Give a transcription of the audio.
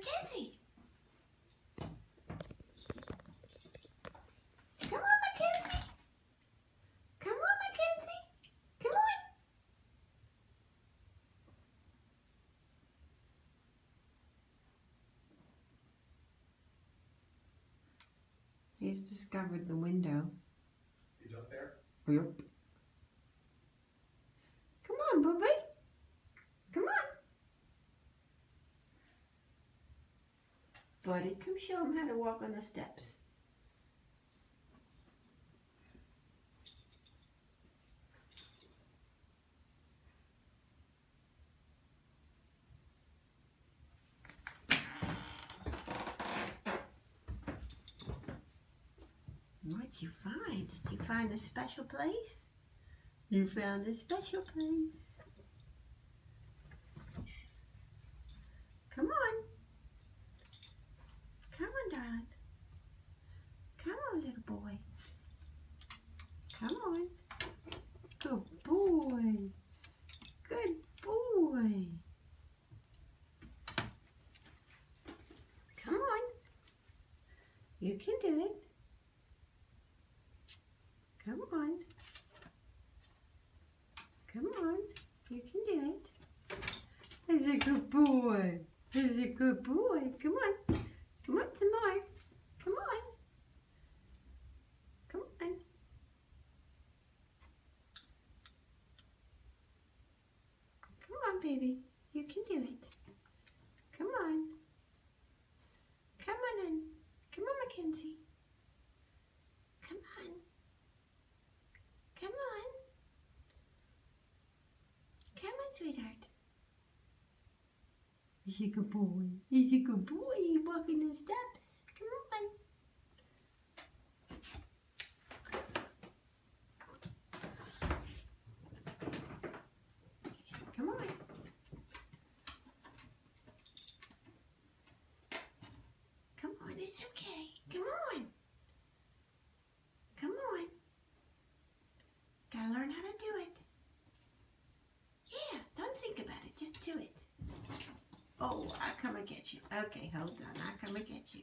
Mackenzie. Come on, Mackenzie. Come on, Mackenzie. Come on. He's discovered the window. He's up there? Yep. Come on, Booby. Come on. Buddy, come show him how to walk on the steps. What'd you find? Did you find a special place? You found a special place. Come on. Come on, darling. Come on, little boy. Come on. Good boy. Good boy. Come on. You can do it. Come on. Come on. You can do it. He's a good boy. He's a good boy. Come on. Come on, some more. Come on. Come on. Come on, baby. You can do it. Come on. Come on in. Come on, Mackenzie. Come on. Come on. Come on, sweetheart. He's a good boy. He's a good boy. He's walking the steps. Come on. Come on. Come on, it's okay. Come on. Come on. Gotta learn how to do it. Yeah, don't think about it. Just do it. Oh, I'll come and get you. Okay, hold on. I'll come and get you.